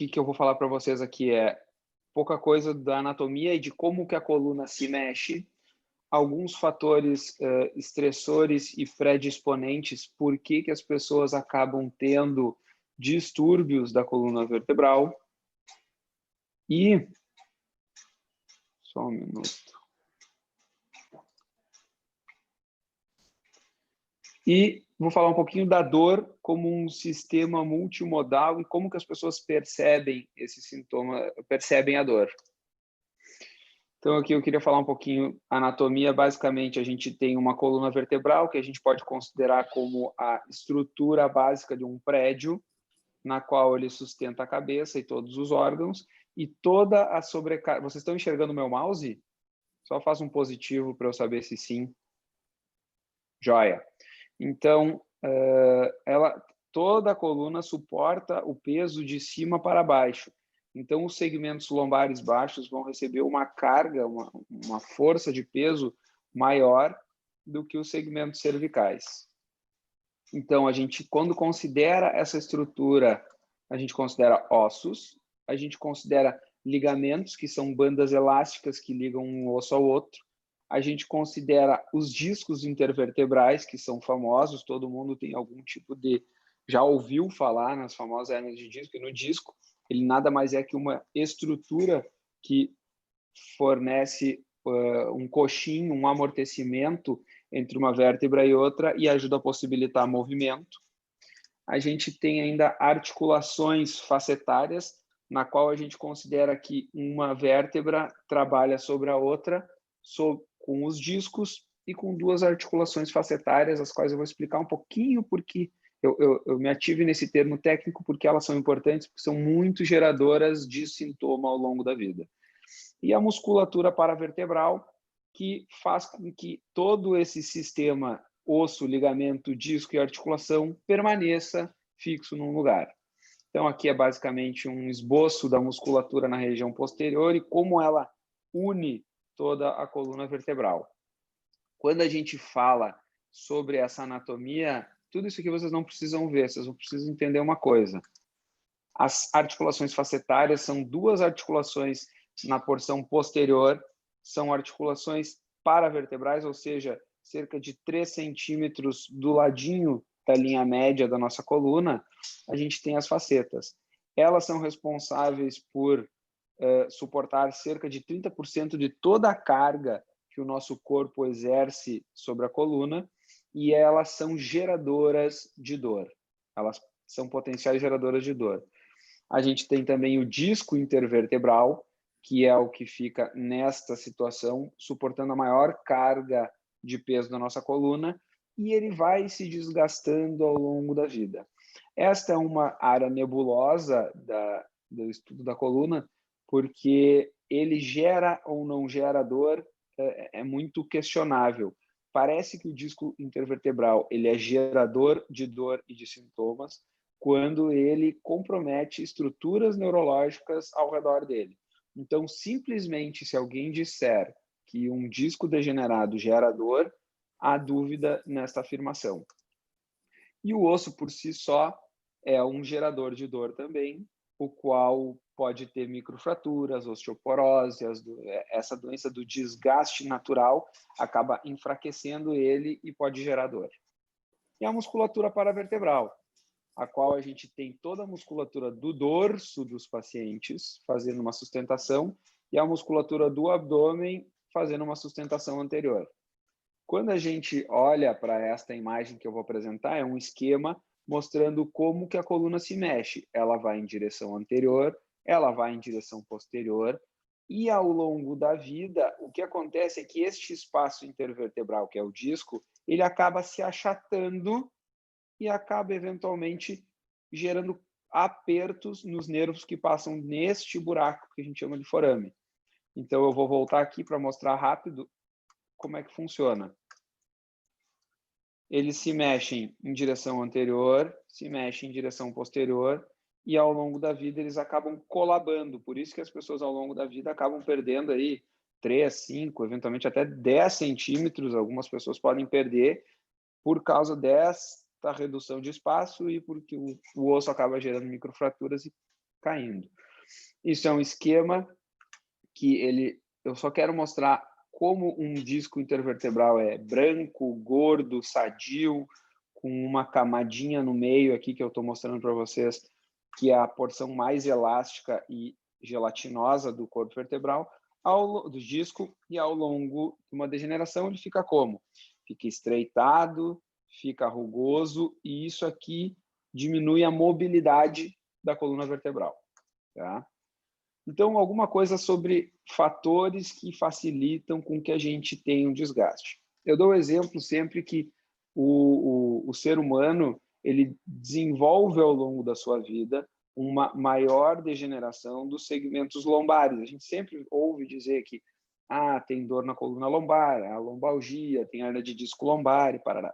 que eu vou falar para vocês aqui é pouca coisa da anatomia e de como que a coluna se mexe, alguns fatores estressores e predisponentes, por que as pessoas acabam tendo distúrbios da coluna vertebral. E só um minuto. E vou falar um pouquinho da dor como um sistema multimodal e como que as pessoas percebem esse sintoma, percebem a dor. Então, aqui eu queria falar um pouquinho anatomia. Basicamente, a gente tem uma coluna vertebral que a gente pode considerar como a estrutura básica de um prédio, na qual ele sustenta a cabeça e todos os órgãos, e toda a sobrecarga... Vocês estão enxergando o meu mouse? Só faça um positivo para eu saber se sim. Joia. Então, toda a coluna suporta o peso de cima para baixo. Então, os segmentos lombares baixos vão receber uma carga, uma força de peso maior do que os segmentos cervicais. Então, a gente, quando considera essa estrutura, a gente considera ossos, a gente considera ligamentos, que são bandas elásticas que ligam um osso ao outro, a gente considera os discos intervertebrais, que são famosos, todo mundo tem algum tipo de... já ouviu falar nas famosas hérnias de disco, e no disco ele nada mais é que uma estrutura que fornece um coxinho, um amortecimento entre uma vértebra e outra e ajuda a possibilitar movimento. A gente tem ainda articulações facetárias, na qual a gente considera que uma vértebra trabalha sobre a outra, com os discos e com duas articulações facetárias, as quais eu vou explicar um pouquinho porque eu me ative nesse termo técnico porque elas são importantes, porque são muito geradoras de sintoma ao longo da vida. E a musculatura paravertebral, que faz com que todo esse sistema osso, ligamento, disco e articulação permaneça fixo num lugar. Então, aqui é basicamente um esboço da musculatura na região posterior e como ela une toda a coluna vertebral. Quando a gente fala sobre essa anatomia, tudo isso aqui vocês não precisam ver, vocês precisam entender uma coisa. As articulações facetárias são duas articulações na porção posterior, são articulações paravertebrais, ou seja, cerca de 3 centímetros do ladinho da linha média da nossa coluna, a gente tem as facetas. Elas são responsáveis por suportar cerca de 30% de toda a carga que o nosso corpo exerce sobre a coluna e elas são geradoras de dor. Elas são potenciais geradoras de dor. A gente tem também o disco intervertebral, que é o que fica nesta situação, suportando a maior carga de peso da nossa coluna, e ele vai se desgastando ao longo da vida. Esta é uma área nebulosa do estudo da coluna, porque ele gera ou não gera dor, é muito questionável. Parece que o disco intervertebral ele é gerador de dor e de sintomas quando ele compromete estruturas neurológicas ao redor dele. Então, simplesmente, se alguém disser que um disco degenerado gera dor, há dúvida nesta afirmação. E o osso, por si só, é um gerador de dor também, o qual pode ter microfraturas, osteoporose, essa doença do desgaste natural acaba enfraquecendo ele e pode gerar dor. E a musculatura paravertebral, a qual a gente tem toda a musculatura do dorso dos pacientes fazendo uma sustentação e a musculatura do abdômen fazendo uma sustentação anterior. Quando a gente olha para esta imagem que eu vou apresentar, é um esquema mostrando como que a coluna se mexe. Ela vai em direção anterior, ela vai em direção posterior, e ao longo da vida, o que acontece é que este espaço intervertebral, que é o disco, ele acaba se achatando e acaba eventualmente gerando apertos nos nervos que passam neste buraco que a gente chama de forame. Então eu vou voltar aqui para mostrar rápido como é que funciona. Eles se mexem em direção anterior, se mexem em direção posterior e ao longo da vida eles acabam colabando. Por isso que as pessoas ao longo da vida acabam perdendo aí 3, 5, eventualmente até 10 centímetros. Algumas pessoas podem perder por causa desta redução de espaço e porque o osso acaba gerando microfraturas e caindo. Isso é um esquema que eu só quero mostrar como um disco intervertebral é branco, gordo, sadio, com uma camadinha no meio aqui que eu estou mostrando para vocês, que é a porção mais elástica e gelatinosa do corpo vertebral, do disco, e ao longo de uma degeneração ele fica como? Fica estreitado, fica rugoso, e isso aqui diminui a mobilidade da coluna vertebral. Tá? Então, alguma coisa sobre fatores que facilitam com que a gente tenha um desgaste. Eu dou o exemplo sempre que o ser humano ele desenvolve ao longo da sua vida uma maior degeneração dos segmentos lombares. A gente sempre ouve dizer que tem dor na coluna lombar, a lombalgia, tem hernia de disco lombar e parará.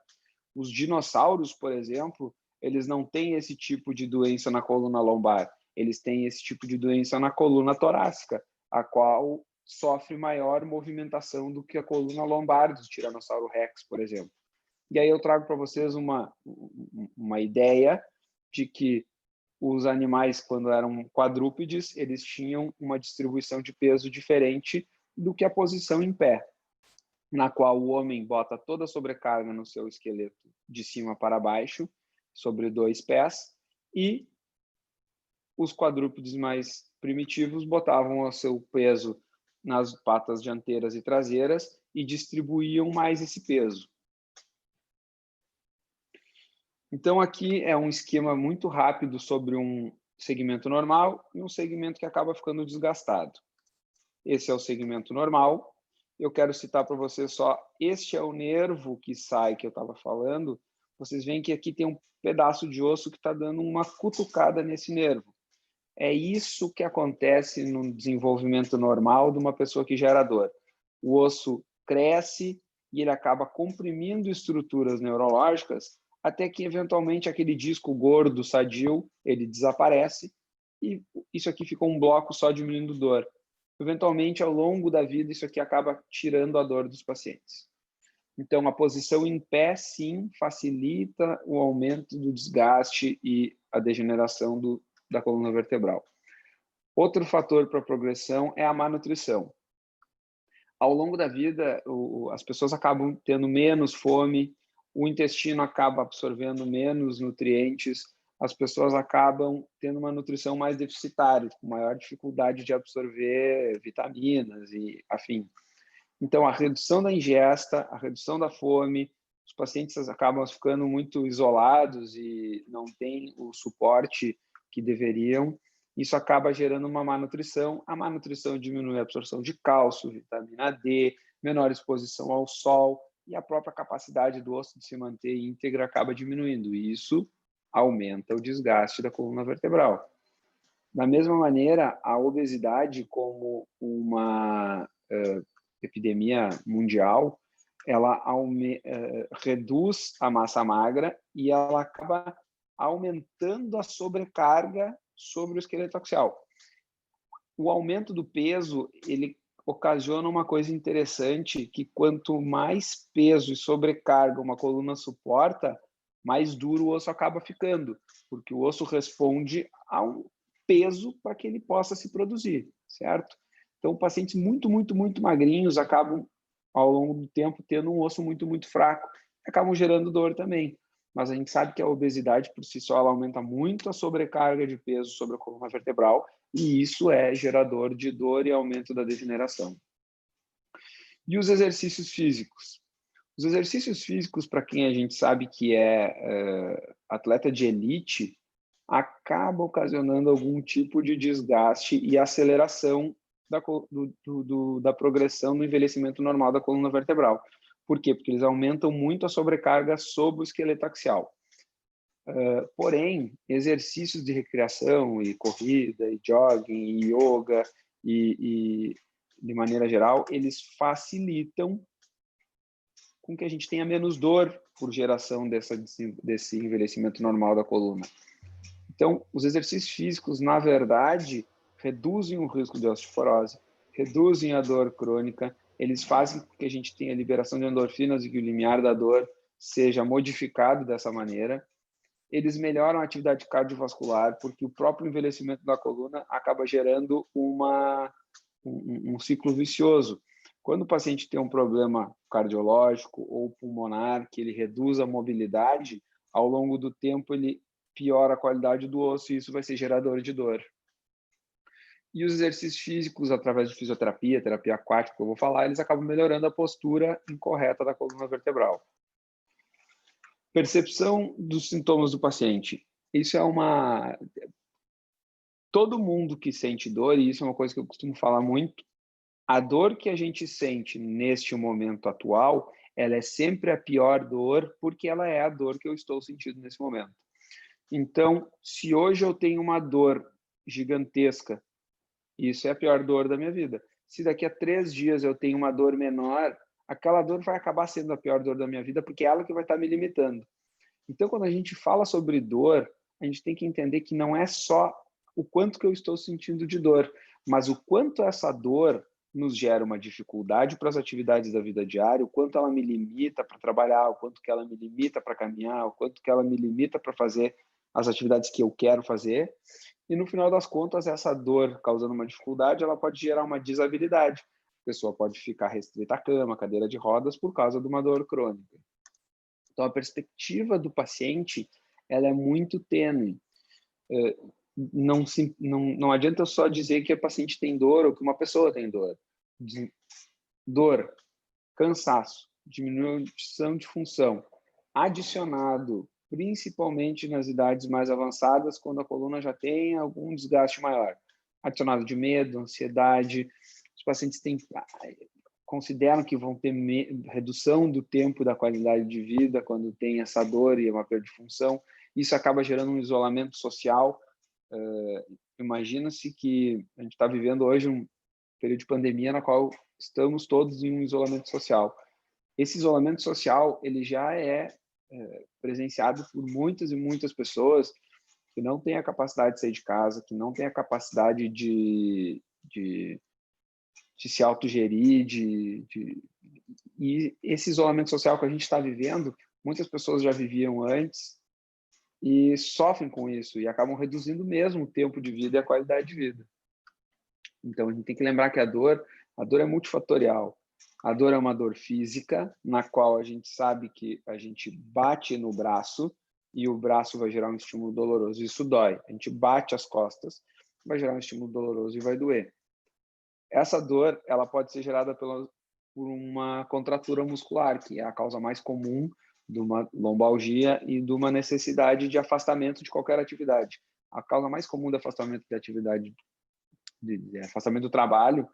Os dinossauros, por exemplo, eles não têm esse tipo de doença na coluna lombar. Eles têm esse tipo de doença na coluna torácica, a qual sofre maior movimentação do que a coluna lombar do Tiranossauro Rex, por exemplo. E aí eu trago para vocês uma ideia de que os animais, quando eram quadrúpedes, eles tinham uma distribuição de peso diferente do que a posição em pé, na qual o homem bota toda a sobrecarga no seu esqueleto de cima para baixo, sobre 2 pés, e os quadrúpedes mais primitivos botavam o seu peso nas patas dianteiras e traseiras e distribuíam mais esse peso. Então, aqui é um esquema muito rápido sobre um segmento normal e um segmento que acaba ficando desgastado. Esse é o segmento normal. Eu quero citar para vocês só, este é o nervo que sai, que eu estava falando. Vocês veem que aqui tem um pedaço de osso que está dando uma cutucada nesse nervo. É isso que acontece no desenvolvimento normal de uma pessoa que gera dor. O osso cresce e ele acaba comprimindo estruturas neurológicas até que, eventualmente, aquele disco gordo, sadio, ele desaparece e isso aqui fica um bloco só diminuindo dor. Eventualmente, ao longo da vida, isso aqui acaba tirando a dor dos pacientes. Então, a posição em pé, sim, facilita o aumento do desgaste e a degeneração da coluna vertebral. Outro fator para a progressão é a má nutrição. Ao longo da vida, as pessoas acabam tendo menos fome, o intestino acaba absorvendo menos nutrientes, as pessoas acabam tendo uma nutrição mais deficitária, com maior dificuldade de absorver vitaminas e afim. Então, a redução da ingesta, a redução da fome, os pacientes acabam ficando muito isolados e não têm o suporte que deveriam. Isso acaba gerando uma má nutrição. A má nutrição diminui a absorção de cálcio, vitamina D, menor exposição ao sol e a própria capacidade do osso de se manter íntegra acaba diminuindo. E isso aumenta o desgaste da coluna vertebral. Da mesma maneira, a obesidade como uma epidemia mundial, ela reduz a massa magra e ela acaba aumentando a sobrecarga sobre o esqueleto axial. O aumento do peso, ele ocasiona uma coisa interessante, que quanto mais peso e sobrecarga uma coluna suporta, mais duro o osso acaba ficando, porque o osso responde a um peso para que ele possa se produzir, certo? Então, pacientes muito magrinhos acabam, ao longo do tempo, tendo um osso muito fraco, acabam gerando dor também. Mas a gente sabe que a obesidade, por si só, ela aumenta muito a sobrecarga de peso sobre a coluna vertebral, e isso é gerador de dor e aumento da degeneração. E os exercícios físicos? Os exercícios físicos, para quem a gente sabe que é atleta de elite, acaba ocasionando algum tipo de desgaste e aceleração da progressão do envelhecimento normal da coluna vertebral. Por quê? Porque eles aumentam muito a sobrecarga sobre o esqueleto axial. Porém, exercícios de recreação e corrida, e jogging, e yoga, e de maneira geral, eles facilitam com que a gente tenha menos dor por geração desse envelhecimento normal da coluna. Então, os exercícios físicos, na verdade, reduzem o risco de osteoporose, reduzem a dor crônica, eles fazem com que a gente tenha liberação de endorfinas e que o limiar da dor seja modificado dessa maneira. eles melhoram a atividade cardiovascular, porque o próprio envelhecimento da coluna acaba gerando um ciclo vicioso. Quando o paciente tem um problema cardiológico ou pulmonar, que ele reduz a mobilidade, ao longo do tempo ele piora a qualidade do osso e isso vai ser gerador de dor. E os exercícios físicos, através de fisioterapia, terapia aquática, que eu vou falar, eles acabam melhorando a postura incorreta da coluna vertebral. Percepção dos sintomas do paciente. Isso é uma... Todo mundo que sente dor, e isso é uma coisa que eu costumo falar muito, a dor que a gente sente neste momento atual, ela é sempre a pior dor, porque ela é a dor que eu estou sentindo nesse momento. Então, se hoje eu tenho uma dor gigantesca, isso é a pior dor da minha vida. Se daqui a 3 dias eu tenho uma dor menor, aquela dor vai acabar sendo a pior dor da minha vida, porque é ela que vai estar me limitando. Então, quando a gente fala sobre dor, a gente tem que entender que não é só o quanto que eu estou sentindo de dor, mas o quanto essa dor nos gera uma dificuldade para as atividades da vida diária, o quanto ela me limita para trabalhar, o quanto que ela me limita para caminhar, o quanto que ela me limita para fazer as atividades que eu quero fazer. E no final das contas, essa dor causando uma dificuldade, ela pode gerar uma desabilidade. A pessoa pode ficar restrita à cama, cadeira de rodas, por causa de uma dor crônica. Então, a perspectiva do paciente, ela é muito tênue. Não adianta só dizer que o paciente tem dor ou que uma pessoa tem dor. Dor, cansaço, diminuição de função, adicionado principalmente nas idades mais avançadas, quando a coluna já tem algum desgaste maior. Adicionado de medo, ansiedade, os pacientes consideram que vão ter redução do tempo da qualidade de vida quando tem essa dor e uma perda de função. Isso acaba gerando um isolamento social. Imagina-se que a gente está vivendo hoje um período de pandemia na qual estamos todos em um isolamento social. Esse isolamento social ele já é presenciado por muitas e muitas pessoas que não têm a capacidade de sair de casa, que não têm a capacidade de se autogerir, e esse isolamento social que a gente está vivendo, muitas pessoas já viviam antes e sofrem com isso e acabam reduzindo mesmo o tempo de vida e a qualidade de vida. Então, a gente tem que lembrar que a dor é multifatorial. A dor é uma dor física, na qual a gente sabe que a gente bate no braço e o braço vai gerar um estímulo doloroso. Isso dói. A gente bate as costas, vai gerar um estímulo doloroso e vai doer. Essa dor ela pode ser gerada por uma contratura muscular, que é a causa mais comum de uma lombalgia e de uma necessidade de afastamento de qualquer atividade. A causa mais comum de afastamento de atividade, de afastamento do trabalho,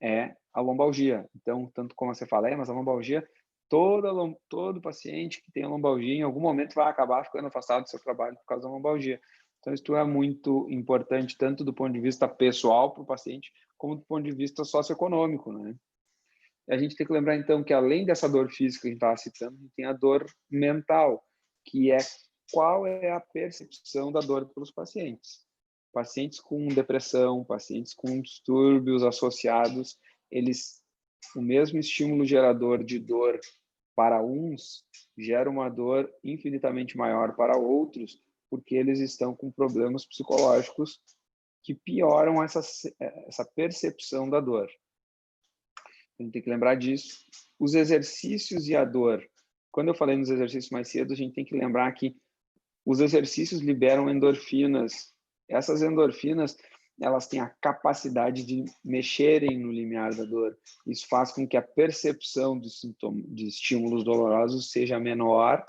é a lombalgia. Então, tanto como você fala, mas a lombalgia, todo paciente que tem a lombalgia, em algum momento vai acabar ficando afastado do seu trabalho por causa da lombalgia. Então, isso é muito importante, tanto do ponto de vista pessoal para o paciente, como do ponto de vista socioeconômico, né? E a gente tem que lembrar, então, que além dessa dor física que a gente estava citando, a gente tem a dor mental, que é qual é a percepção da dor pelos pacientes. Pacientes com depressão, pacientes com distúrbios associados, o mesmo estímulo gerador de dor para uns gera uma dor infinitamente maior para outros, porque eles estão com problemas psicológicos que pioram essa percepção da dor. A gente tem que lembrar disso. Os exercícios e a dor. Quando eu falei nos exercícios mais cedo, a gente tem que lembrar que os exercícios liberam endorfinas. Essas endorfinas, elas têm a capacidade de mexerem no limiar da dor. Isso faz com que a percepção de estímulos dolorosos seja menor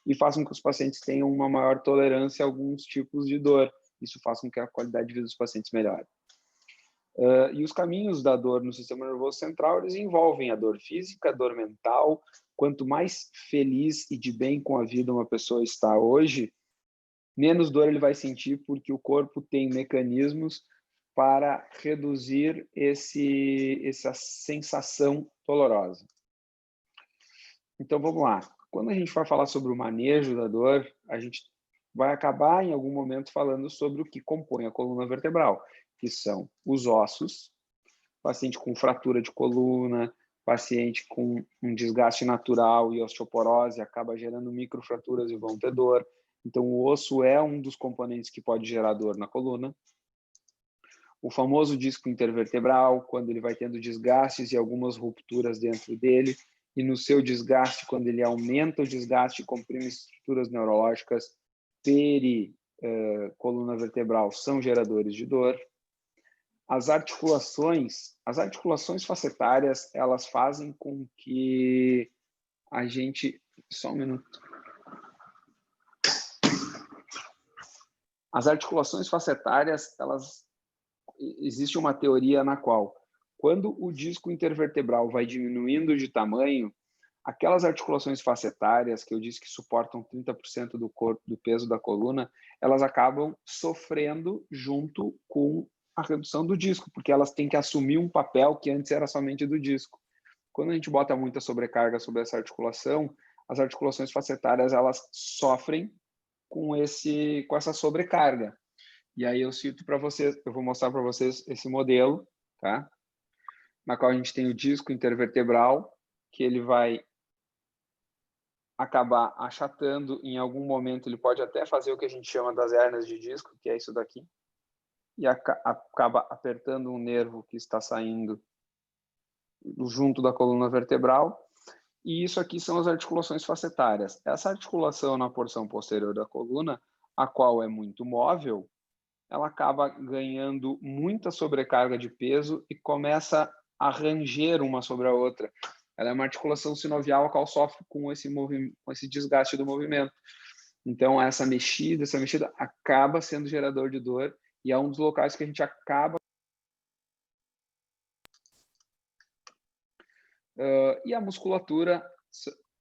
e faz com que os pacientes tenham uma maior tolerância a alguns tipos de dor. Isso faz com que a qualidade de vida dos pacientes melhore. E os caminhos da dor no sistema nervoso central, eles envolvem a dor física, a dor mental. Quanto mais feliz e de bem com a vida uma pessoa está hoje, menos dor ele vai sentir, porque o corpo tem mecanismos para reduzir essa sensação dolorosa. Então, vamos lá. Quando a gente for falar sobre o manejo da dor, a gente vai acabar, em algum momento, falando sobre o que compõe a coluna vertebral, que são os ossos, paciente com fratura de coluna, paciente com um desgaste natural e osteoporose acaba gerando microfraturas e vão ter dor. Então, o osso é um dos componentes que pode gerar dor na coluna. O famoso disco intervertebral, quando ele vai tendo desgastes e algumas rupturas dentro dele, e no seu desgaste, quando ele aumenta o desgaste e comprime estruturas neurológicas coluna vertebral, são geradores de dor. As articulações facetárias, elas fazem com que a gente... Só um minuto. As articulações facetárias, existe uma teoria na qual, quando o disco intervertebral vai diminuindo de tamanho, aquelas articulações facetárias, que eu disse que suportam 30% do corpo, do peso da coluna, elas acabam sofrendo junto com a redução do disco, porque elas têm que assumir um papel que antes era somente do disco. Quando a gente bota muita sobrecarga sobre essa articulação, as articulações facetárias, elas sofrem com essa sobrecarga. E aí eu cito para vocês, eu vou mostrar para vocês esse modelo, tá? Na qual a gente tem o disco intervertebral, que ele vai acabar achatando, em algum momento ele pode até fazer o que a gente chama das hérnias de disco, que é isso daqui, e acaba apertando um nervo que está saindo junto da coluna vertebral, e isso aqui são as articulações facetárias. Essa articulação na porção posterior da coluna, a qual é muito móvel, ela acaba ganhando muita sobrecarga de peso e começa a ranger uma sobre a outra. Ela é uma articulação sinovial a qual sofre com esse desgaste do movimento. Então, essa mexida acaba sendo gerador de dor e é um dos locais que a gente acaba... e a musculatura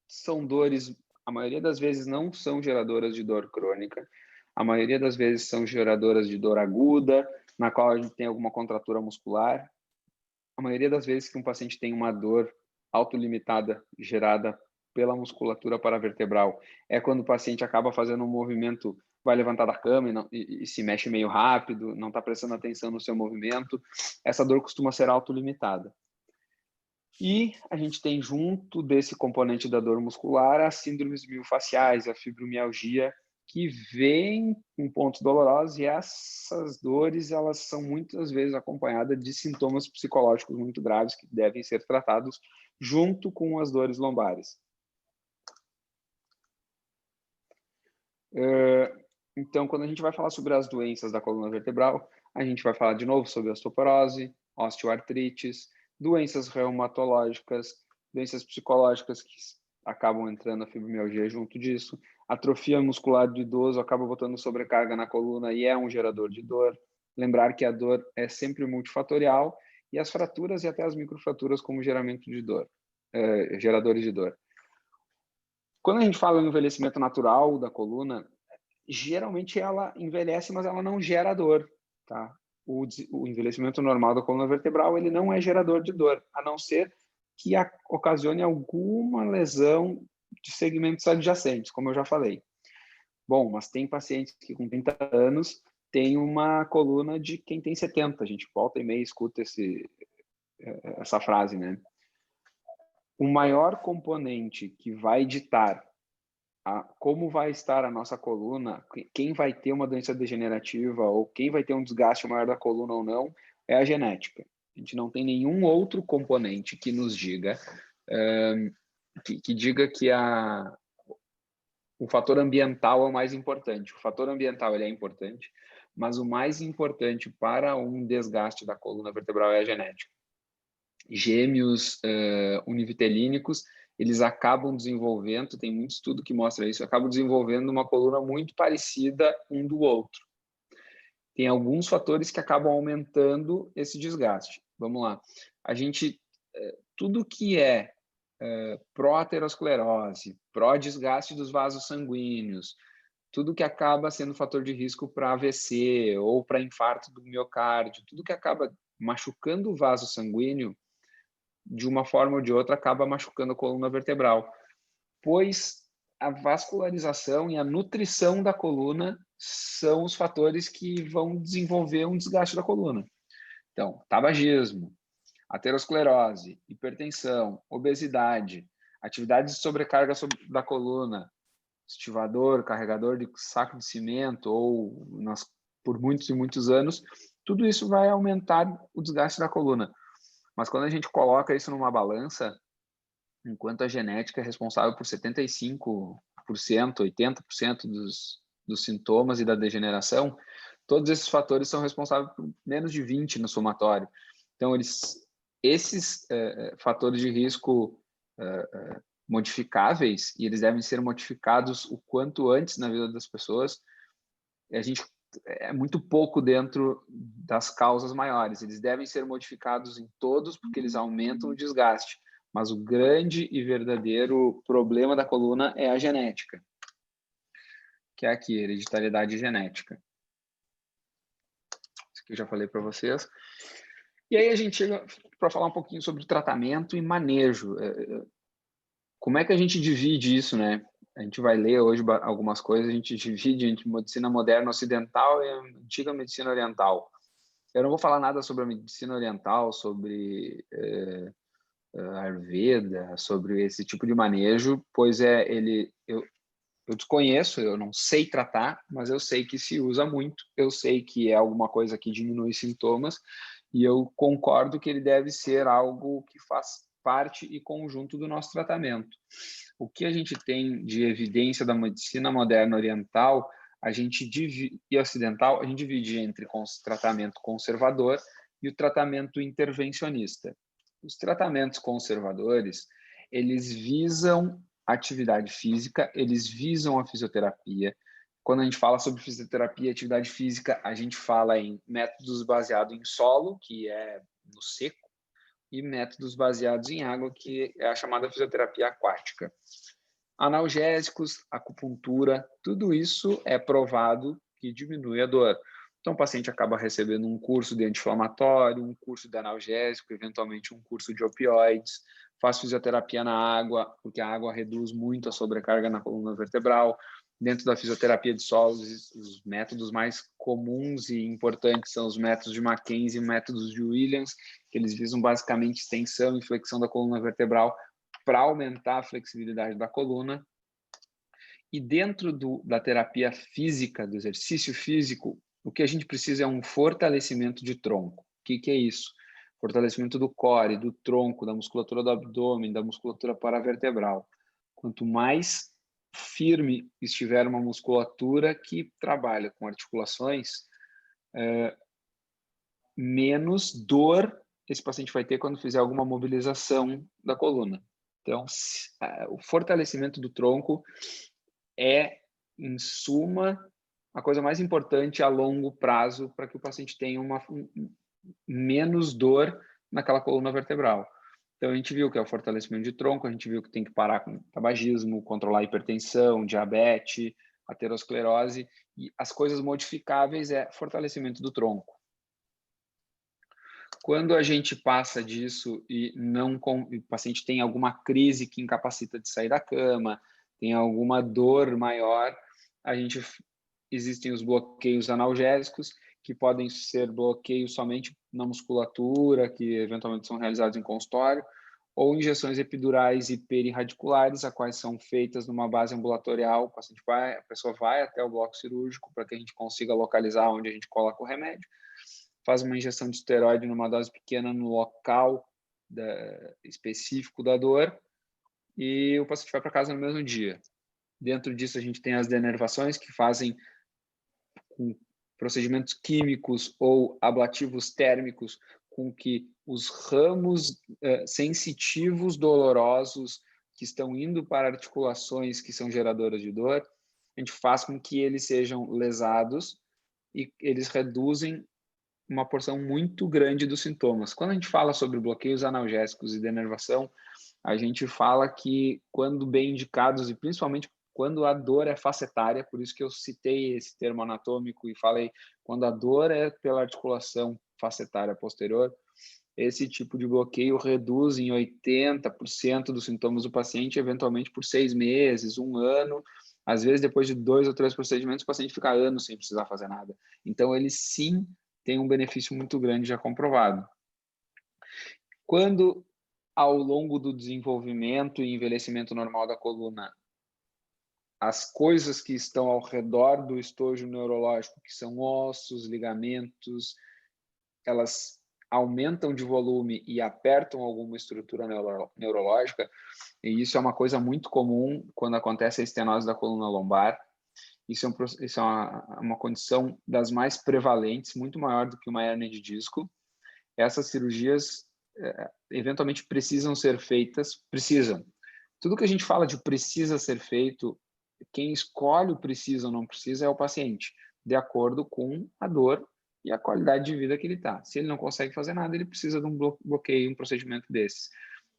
são dores, a maioria das vezes não são geradoras de dor crônica, a maioria das vezes são geradoras de dor aguda, na qual a gente tem alguma contratura muscular. A maioria das vezes que um paciente tem uma dor autolimitada gerada pela musculatura paravertebral é quando o paciente acaba fazendo um movimento, vai levantar da cama e se mexe meio rápido, não está prestando atenção no seu movimento. Essa dor costuma ser autolimitada. E a gente tem junto desse componente da dor muscular as síndromes miofasciais, a fibromialgia, que vem com pontos dolorosos, e essas dores, elas são muitas vezes acompanhadas de sintomas psicológicos muito graves que devem ser tratados junto com as dores lombares. Então, quando a gente vai falar sobre as doenças da coluna vertebral, a gente vai falar de novo sobre osteoporose, osteoartrites, doenças reumatológicas, doenças psicológicas que acabam entrando a fibromialgia junto disso, atrofia muscular do idoso acaba botando sobrecarga na coluna e é um gerador de dor. Lembrar que a dor é sempre multifatorial e as fraturas e até as microfraturas como geradores de dor. Quando a gente fala no envelhecimento natural da coluna, geralmente ela envelhece, mas ela não gera dor, tá? O envelhecimento normal da coluna vertebral, ele não é gerador de dor, a não ser que ocasione alguma lesão de segmentos adjacentes, como eu já falei. Bom, mas tem pacientes que com 30 anos têm uma coluna de quem tem 70. A gente volta e meia escuta essa frase, né? O maior componente que vai ditar como vai estar a nossa coluna, quem vai ter uma doença degenerativa ou quem vai ter um desgaste maior da coluna ou não, é a genética. A gente não tem nenhum outro componente que nos diga, que diga que o fator ambiental é o mais importante. O fator ambiental ele é importante, mas o mais importante para um desgaste da coluna vertebral é a genética. Gêmeos univitelínicos, eles acabam desenvolvendo, tem muito estudo que mostra isso, acabam desenvolvendo uma coluna muito parecida um do outro. Tem alguns fatores que acabam aumentando esse desgaste. Vamos lá. Tudo que é pró-aterosclerose, pró-desgaste dos vasos sanguíneos, tudo que acaba sendo fator de risco para AVC ou para infarto do miocárdio, tudo que acaba machucando o vaso sanguíneo, de uma forma ou de outra, acaba machucando a coluna vertebral, pois a vascularização e a nutrição da coluna são os fatores que vão desenvolver um desgaste da coluna. Então, tabagismo, aterosclerose, hipertensão, obesidade, atividades de sobrecarga da coluna, estivador, carregador de saco de cimento ou por muitos e muitos anos, tudo isso vai aumentar o desgaste da coluna. Mas quando a gente coloca isso numa balança, enquanto a genética é responsável por 75%, 80% dos sintomas e da degeneração, todos esses fatores são responsáveis por menos de 20% no somatório. Então, esses fatores de risco modificáveis, e eles devem ser modificados o quanto antes na vida das pessoas, a gente é muito pouco dentro das causas maiores. Eles devem ser modificados em todos porque eles aumentam o desgaste. Mas o grande e verdadeiro problema da coluna é a genética, que é aqui, hereditariedade genética. Isso que eu já falei para vocês. E aí a gente chega para falar um pouquinho sobre tratamento e manejo. Como é que a gente divide isso, né? A gente vai ler hoje algumas coisas, a gente divide entre medicina moderna ocidental e a antiga medicina oriental. Eu não vou falar nada sobre a medicina oriental, sobre Ayurveda, sobre esse tipo de manejo, pois eu desconheço, eu não sei tratar, mas eu sei que se usa muito, eu sei que é alguma coisa que diminui sintomas, e eu concordo que ele deve ser algo que faz parte e conjunto do nosso tratamento. O que a gente tem de evidência da medicina moderna oriental e ocidental, a gente divide entre tratamento conservador e o tratamento intervencionista. Os tratamentos conservadores, eles visam atividade física, eles visam a fisioterapia. Quando a gente fala sobre fisioterapia e atividade física, a gente fala em métodos baseados em solo, que é no seco, e métodos baseados em água, que é a chamada fisioterapia aquática. Analgésicos, acupuntura, tudo isso é provado que diminui a dor. Então, o paciente acaba recebendo um curso de anti-inflamatório, um curso de analgésico, eventualmente um curso de opioides, faz fisioterapia na água, porque a água reduz muito a sobrecarga na coluna vertebral. Dentro da fisioterapia de solos, os métodos mais comuns e importantes são os métodos de Mackenzie e métodos de Williams, que eles visam basicamente extensão e flexão da coluna vertebral para aumentar a flexibilidade da coluna. E dentro da terapia física, do exercício físico, o que a gente precisa é um fortalecimento de tronco. O que é isso? Fortalecimento do core, do tronco, da musculatura do abdômen, da musculatura paravertebral. Quanto mais firme estiver uma musculatura que trabalha com articulações, menos dor esse paciente vai ter quando fizer alguma mobilização da coluna. Então, o fortalecimento do tronco é, em suma, a coisa mais importante a longo prazo para que o paciente tenha menos dor naquela coluna vertebral. Então, a gente viu que é o fortalecimento de tronco, a gente viu que tem que parar com tabagismo, controlar a hipertensão, diabetes, aterosclerose, e as coisas modificáveis é fortalecimento do tronco. Quando a gente passa disso e o paciente tem alguma crise que incapacita de sair da cama, tem alguma dor maior, existem os bloqueios analgésicos, que podem ser bloqueios somente na musculatura, que eventualmente são realizados em consultório, ou injeções epidurais e perirradiculares, as quais são feitas numa base ambulatorial. A pessoa vai até o bloco cirúrgico para que a gente consiga localizar onde a gente coloca o remédio, faz uma injeção de esteroide numa dose pequena no local específico da dor e o paciente vai para casa no mesmo dia. Dentro disso, a gente tem as denervações que fazem com procedimentos químicos ou ablativos térmicos com que os ramos sensitivos dolorosos que estão indo para articulações que são geradoras de dor, a gente faz com que eles sejam lesados e eles reduzem uma porção muito grande dos sintomas. Quando a gente fala sobre bloqueios analgésicos e denervação, a gente fala que, quando bem indicados, e principalmente quando a dor é facetária, por isso que eu citei esse termo anatômico e falei, quando a dor é pela articulação facetária posterior, esse tipo de bloqueio reduz em 80% dos sintomas do paciente, eventualmente por 6 meses, 1 ano. Às vezes, depois de 2 ou 3 procedimentos, o paciente fica anos sem precisar fazer nada. Então, ele sim tem um benefício muito grande já comprovado. Quando, ao longo do desenvolvimento e envelhecimento normal da coluna, as coisas que estão ao redor do estojo neurológico, que são ossos, ligamentos, elas aumentam de volume e apertam alguma estrutura neurológica, e isso é uma coisa muito comum quando acontece a estenose da coluna lombar. Isso é uma condição das mais prevalentes, muito maior do que uma hérnia de disco. Essas cirurgias, eventualmente, precisam ser feitas, precisam. Tudo que a gente fala de precisa ser feito, quem escolhe o precisa ou não precisa é o paciente, de acordo com a dor e a qualidade de vida que ele está. Se ele não consegue fazer nada, ele precisa de um bloqueio, um procedimento desses.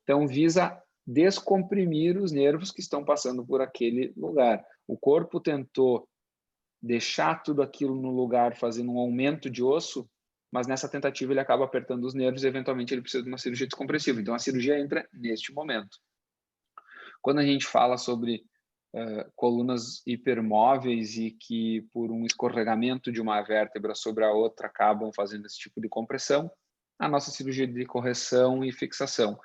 Então, visa descomprimir os nervos que estão passando por aquele lugar. O corpo tentou deixar tudo aquilo no lugar, fazendo um aumento de osso, mas nessa tentativa ele acaba apertando os nervos e eventualmente ele precisa de uma cirurgia descompressiva. Então, a cirurgia entra neste momento. Quando a gente fala sobre colunas hipermóveis e que por um escorregamento de uma vértebra sobre a outra acabam fazendo esse tipo de compressão, a nossa cirurgia de correção e fixação.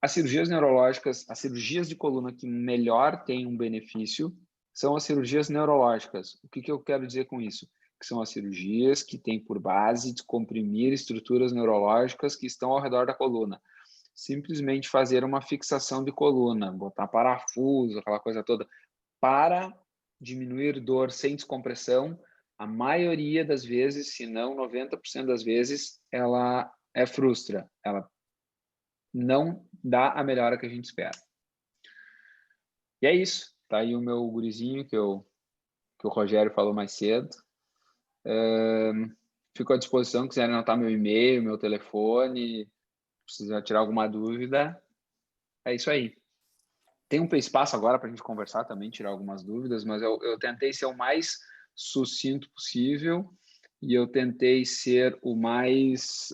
As cirurgias neurológicas, as cirurgias de coluna que melhor têm um benefício são as cirurgias neurológicas. O que eu quero dizer com isso? Que são as cirurgias que têm por base descomprimir estruturas neurológicas que estão ao redor da coluna. Simplesmente fazer uma fixação de coluna, botar parafuso, aquela coisa toda, para diminuir dor sem descompressão, a maioria das vezes, se não 90% das vezes, ela frustra, ela não dá a melhora que a gente espera. E é isso, tá aí o meu gurizinho que o Rogério falou mais cedo. Fico à disposição, quiserem anotar meu e-mail, meu telefone, precisar tirar alguma dúvida, é isso aí. Tem um espaço agora para a gente conversar também, tirar algumas dúvidas, mas eu tentei ser o mais sucinto possível e eu tentei ser o menos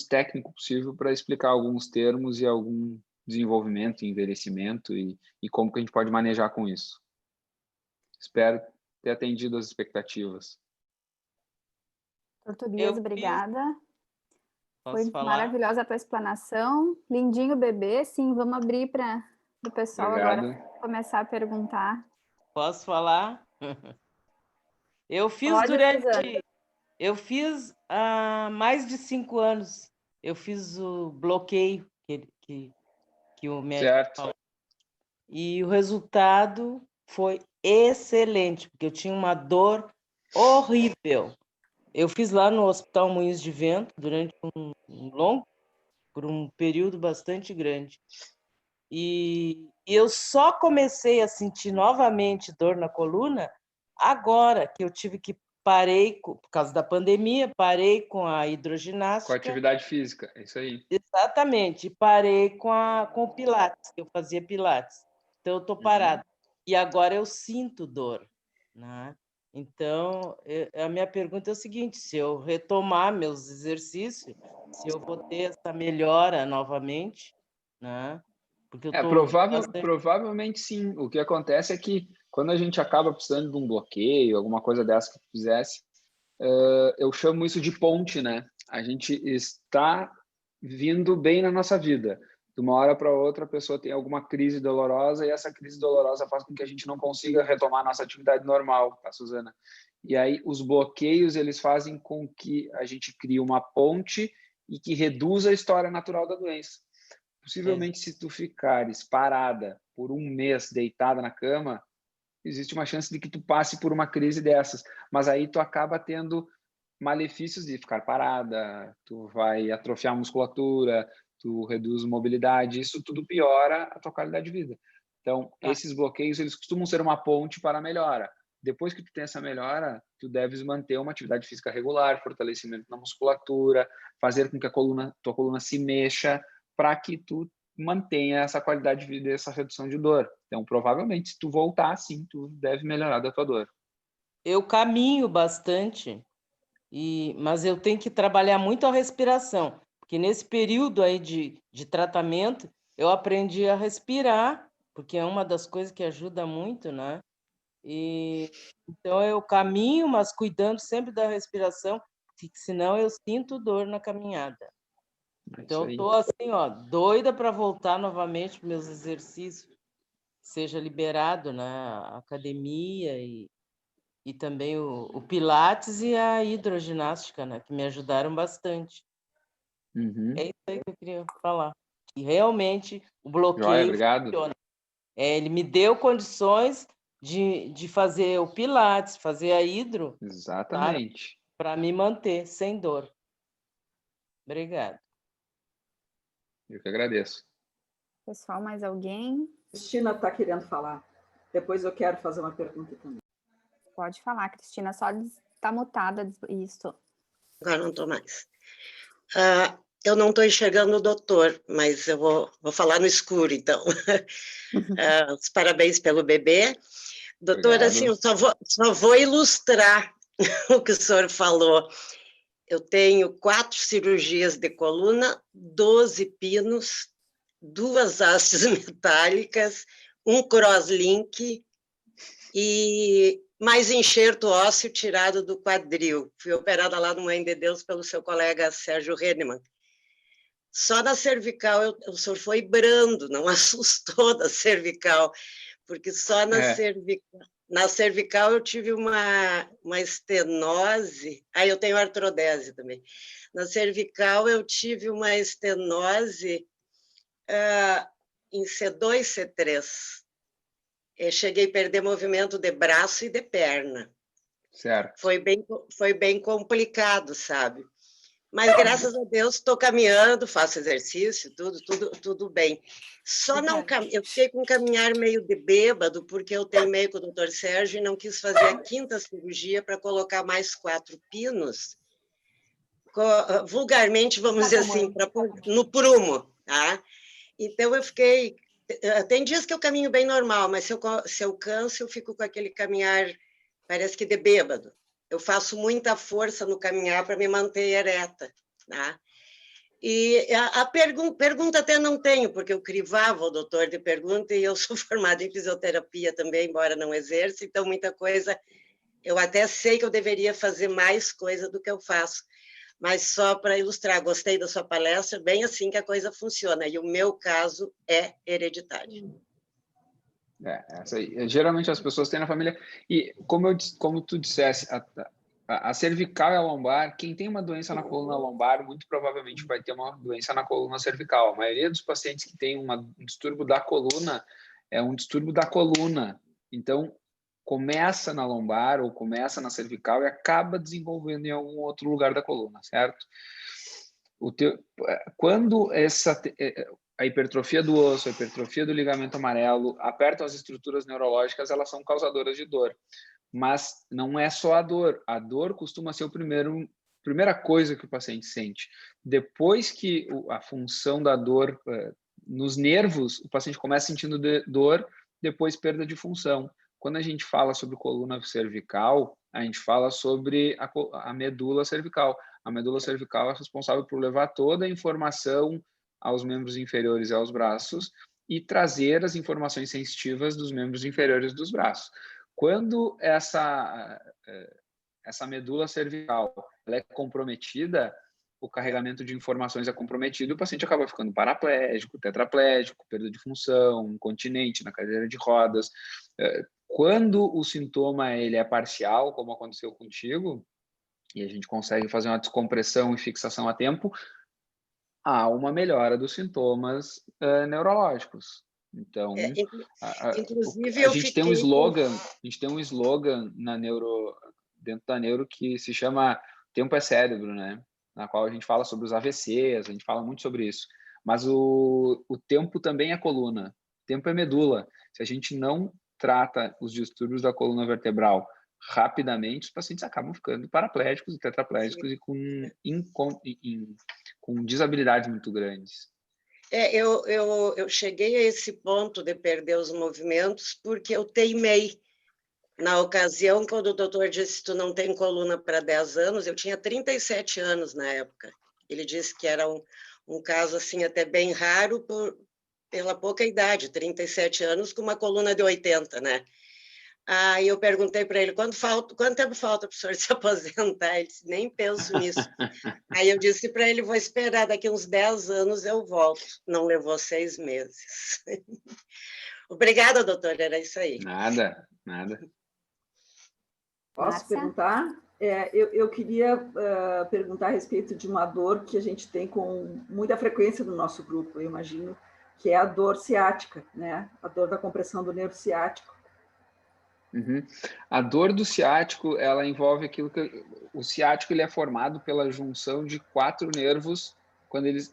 técnico possível para explicar alguns termos e algum desenvolvimento, envelhecimento e como que a gente pode manejar com isso. Espero ter atendido as expectativas. Dr. Tobias, obrigada. Foi maravilhosa a tua explanação. Lindinho bebê, sim, vamos abrir para o pessoal agora começar a perguntar. Posso falar? Eu fiz há mais de 5 anos. Eu fiz o bloqueio que o médico falou. E o resultado foi excelente, porque eu tinha uma dor horrível. Eu fiz lá no Hospital Moinhos de Vento durante por um período bastante grande. E eu só comecei a sentir novamente dor na coluna agora que eu tive que por causa da pandemia, parei com a hidroginástica. Com a atividade física, é isso aí. Exatamente, parei com o Pilates, que eu fazia Pilates. Então, eu estou parada. E agora eu sinto dor, né? Então, a minha pergunta é o seguinte, se eu retomar meus exercícios, se eu vou ter essa melhora novamente, né? Porque eu provavelmente sim. O que acontece é que quando a gente acaba precisando de um bloqueio, alguma coisa dessa que tu fizesse, eu chamo isso de ponte, né? A gente está vindo bem na nossa vida. De uma hora para outra, a pessoa tem alguma crise dolorosa e essa crise dolorosa faz com que a gente não consiga retomar a nossa atividade normal, tá, Suzana? E aí, os bloqueios, eles fazem com que a gente crie uma ponte e que reduza a história natural da doença. Possivelmente, se tu ficares parada por um mês deitada na cama, existe uma chance de que tu passe por uma crise dessas, mas aí tu acaba tendo malefícios de ficar parada, tu vai atrofiar a musculatura, tu reduz mobilidade, isso tudo piora a tua qualidade de vida. Então, esses bloqueios, eles costumam ser uma ponte para a melhora. Depois que tu tem essa melhora, tu deves manter uma atividade física regular, fortalecimento na musculatura, fazer com que tua coluna se mexa, para que tu mantenha essa qualidade de vida e essa redução de dor. Então, provavelmente, se tu voltar, sim, tu deve melhorar da tua dor. Eu caminho bastante, mas eu tenho que trabalhar muito a respiração, porque nesse período aí de tratamento, eu aprendi a respirar, porque é uma das coisas que ajuda muito, né? Então, eu caminho, mas cuidando sempre da respiração, porque senão eu sinto dor na caminhada. Então, eu estou assim, doida para voltar novamente para meus exercícios. seja liberado, né? A academia e também o Pilates e a hidroginástica, né? Que me ajudaram bastante. É isso aí que eu queria falar. E realmente o bloqueio funciona. Ele me deu condições de fazer o Pilates, fazer a hidro. Exatamente. Para me manter sem dor. Obrigada. Eu que agradeço. Pessoal, mais alguém? Cristina está querendo falar. Depois eu quero fazer uma pergunta também. Pode falar, Cristina, só está mutada isso. Agora não estou mais. Eu não estou enxergando o doutor, mas eu vou falar no escuro, então. Os parabéns pelo bebê. Doutor, assim, eu só vou ilustrar o que o senhor falou. Eu tenho 4 cirurgias de coluna, 12 pinos, 2 hastes metálicas, um crosslink e mais enxerto ósseo tirado do quadril. Fui operada lá no Mãe de Deus pelo seu colega Sérgio Hennemann. Só na cervical, o senhor foi brando, não assustou da cervical, porque só na cervical eu tive uma estenose, eu tenho artrodese também. Na cervical eu tive uma estenose em C2, C3. Eu cheguei a perder movimento de braço e de perna. Certo. Foi bem complicado, sabe? Mas, graças a Deus, estou caminhando, faço exercício, tudo bem. Só não eu fiquei com um caminhar meio de bêbado, porque eu teimei com o doutor Sérgio e não quis fazer a 5ª cirurgia para colocar mais 4 pinos. Vulgarmente, vamos dizer assim, no prumo. Tá? Então, eu fiquei... Tem dias que eu caminho bem normal, mas se eu canso, eu fico com aquele caminhar, parece que de bêbado. Eu faço muita força no caminhar para me manter ereta. Né? E a pergunta até não tenho, porque eu crivava o doutor de pergunta e eu sou formada em fisioterapia também, embora não exerça, então muita coisa, eu até sei que eu deveria fazer mais coisa do que eu faço. Mas só para ilustrar, gostei da sua palestra, bem assim que a coisa funciona, e o meu caso é hereditário. Essa aí. Geralmente as pessoas têm na família, e como tu dissesse, a cervical e a lombar, quem tem uma doença na coluna lombar, muito provavelmente vai ter uma doença na coluna cervical. A maioria dos pacientes que tem um distúrbio da coluna é um distúrbio da coluna. Então, começa na lombar ou começa na cervical e acaba desenvolvendo em algum outro lugar da coluna, certo? Quando a hipertrofia do osso, a hipertrofia do ligamento amarelo apertam as estruturas neurológicas, elas são causadoras de dor. Mas não é só a dor. A dor costuma ser a primeira coisa que o paciente sente. Depois que a função da dor nos nervos, o paciente começa sentindo dor, depois perda de função. Quando a gente fala sobre coluna cervical, a gente fala sobre a medula cervical. A medula cervical é responsável por levar toda a informação aos membros inferiores e aos braços e trazer as informações sensitivas dos membros inferiores dos braços. Quando essa medula cervical ela é comprometida, o carregamento de informações é comprometido, o paciente acaba ficando paraplégico, tetraplégico, perda de função, incontinente na cadeira de rodas. Quando o sintoma ele é parcial, como aconteceu contigo, e a gente consegue fazer uma descompressão e fixação a tempo, há uma melhora dos sintomas neurológicos. Então, inclusive, a gente tem um slogan dentro da neuro que se chama Tempo é Cérebro, né? Na qual a gente fala sobre os AVCs, a gente fala muito sobre isso. Mas o tempo também é coluna, tempo é medula. Se a gente não trata os distúrbios da coluna vertebral rapidamente, os pacientes acabam ficando paraplégicos e tetraplégicos e com desabilidades muito grandes. Eu cheguei a esse ponto de perder os movimentos porque eu teimei. Na ocasião, quando o doutor disse tu não tem coluna para 10 anos, eu tinha 37 anos na época. Ele disse que era um caso assim até bem raro pela pouca idade, 37 anos, com uma coluna de 80, né? Aí eu perguntei para ele, quanto tempo falta para o senhor se aposentar? Ele disse, nem penso nisso. Aí eu disse para ele, vou esperar, daqui uns 10 anos eu volto. Não levou 6 meses. Obrigada, doutora, era isso aí. Nada, nada. Posso perguntar? Eu queria perguntar a respeito de uma dor que a gente tem com muita frequência no nosso grupo, eu imagino, que é a dor ciática, né? A dor da compressão do nervo ciático. Uhum. A dor do ciático, ela envolve aquilo que... O ciático ele é formado pela junção de 4 nervos